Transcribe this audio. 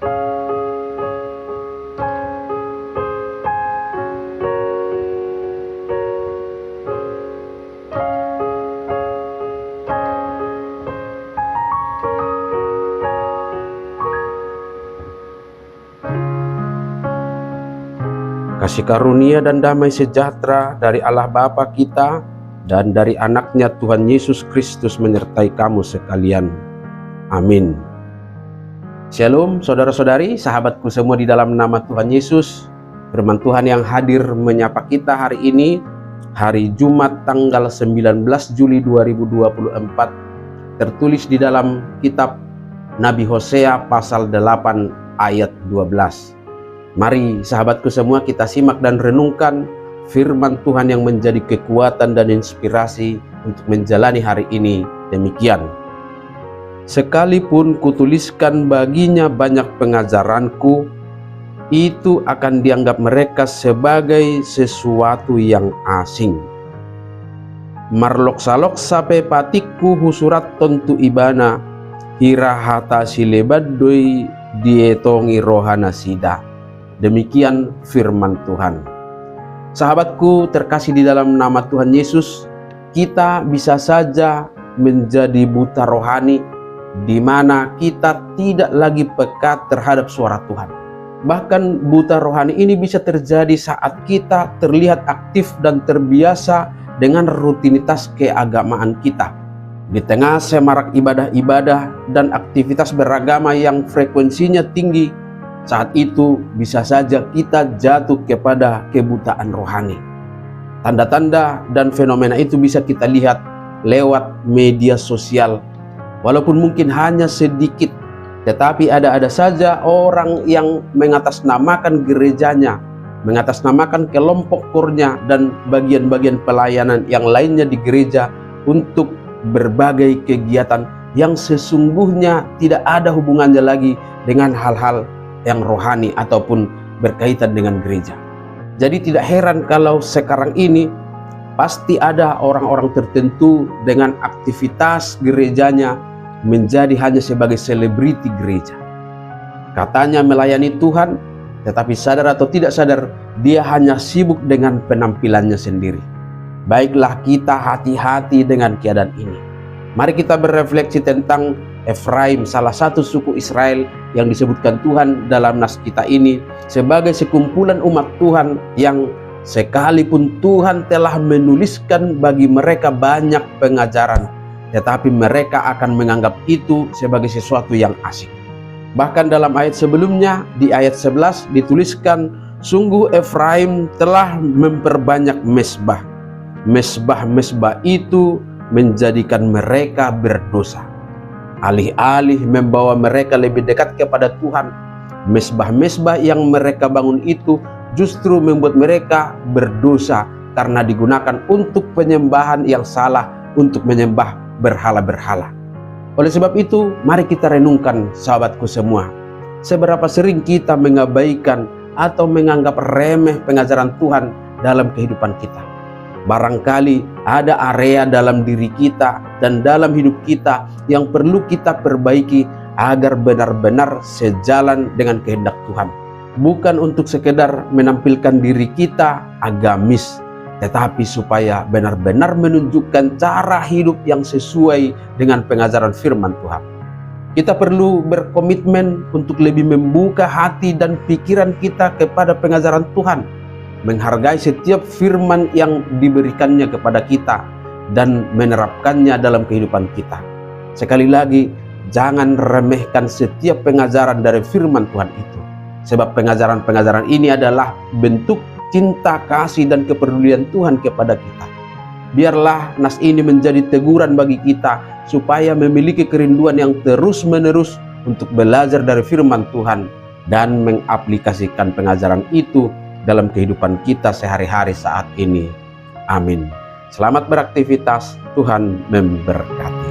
Kasih karunia dan damai sejahtera dari Allah Bapa kita dan dari anaknya Tuhan Yesus Kristus menyertai kamu sekalian. Amin. Shalom saudara-saudari, sahabatku semua di dalam nama Tuhan Yesus. Firman Tuhan yang hadir menyapa kita hari ini, hari Jumat tanggal 19 Juli 2024, tertulis di dalam kitab Nabi Hosea pasal 8 ayat 12. Mari sahabatku semua kita simak dan renungkan firman Tuhan yang menjadi kekuatan dan inspirasi untuk menjalani hari ini demikian. Sekalipun kutuliskan baginya banyak pengajaranku, itu akan dianggap mereka sebagai sesuatu yang asing. Marlok-salok sape patiku husurat tontu ibana, hirahata silebadoi dietongi rohana sida. Demikian firman Tuhan. Sahabatku terkasih di dalam nama Tuhan Yesus, kita bisa saja menjadi buta rohani, di mana kita tidak lagi peka terhadap suara Tuhan. Bahkan buta rohani ini bisa terjadi saat kita terlihat aktif dan terbiasa dengan rutinitas keagamaan kita. Di tengah semarak ibadah-ibadah dan aktivitas beragama yang frekuensinya tinggi, saat itu bisa saja kita jatuh kepada kebutaan rohani. Tanda-tanda dan fenomena itu bisa kita lihat lewat media sosial. Walaupun mungkin hanya sedikit, tetapi ada saja orang yang mengatasnamakan gerejanya, mengatasnamakan kelompok kurnya dan bagian-bagian pelayanan yang lainnya di gereja untuk berbagai kegiatan yang sesungguhnya tidak ada hubungannya lagi dengan hal-hal yang rohani ataupun berkaitan dengan gereja. Jadi tidak heran kalau sekarang ini pasti ada orang-orang tertentu dengan aktivitas gerejanya menjadi hanya sebagai selebriti gereja. Katanya melayani Tuhan, tetapi sadar atau tidak sadar dia hanya sibuk dengan penampilannya sendiri. Baiklah kita hati-hati dengan keadaan ini. Mari kita berefleksi tentang Efraim, salah satu suku Israel yang disebutkan Tuhan dalam nas kita ini sebagai sekumpulan umat Tuhan yang sekalipun Tuhan telah menuliskan bagi mereka banyak pengajaran, tetapi mereka akan menganggap itu sebagai sesuatu yang asing. Bahkan dalam ayat sebelumnya, di ayat 11 dituliskan, sungguh Efraim telah memperbanyak mesbah. Mesbah-mesbah itu menjadikan mereka berdosa. Alih-alih membawa mereka lebih dekat kepada Tuhan, mesbah-mesbah yang mereka bangun itu justru membuat mereka berdosa karena digunakan untuk penyembahan yang salah, untuk menyembah berhala-berhala. Oleh sebab itu, mari kita renungkan sahabatku semua, seberapa sering kita mengabaikan atau menganggap remeh pengajaran Tuhan dalam kehidupan kita. Barangkali ada area dalam diri kita dan dalam hidup kita yang perlu kita perbaiki agar benar-benar sejalan dengan kehendak Tuhan. Bukan untuk sekedar menampilkan diri kita agamis, tetapi supaya benar-benar menunjukkan cara hidup yang sesuai dengan pengajaran firman Tuhan. Kita perlu berkomitmen untuk lebih membuka hati dan pikiran kita kepada pengajaran Tuhan, menghargai setiap firman yang diberikannya kepada kita dan menerapkannya dalam kehidupan kita. Sekali lagi, jangan remehkan setiap pengajaran dari firman Tuhan itu, sebab pengajaran-pengajaran ini adalah bentuk cinta, kasih, dan kepedulian Tuhan kepada kita. Biarlah nas ini menjadi teguran bagi kita supaya memiliki kerinduan yang terus-menerus untuk belajar dari firman Tuhan dan mengaplikasikan pengajaran itu dalam kehidupan kita sehari-hari saat ini. Amin. Selamat beraktivitas, Tuhan memberkati.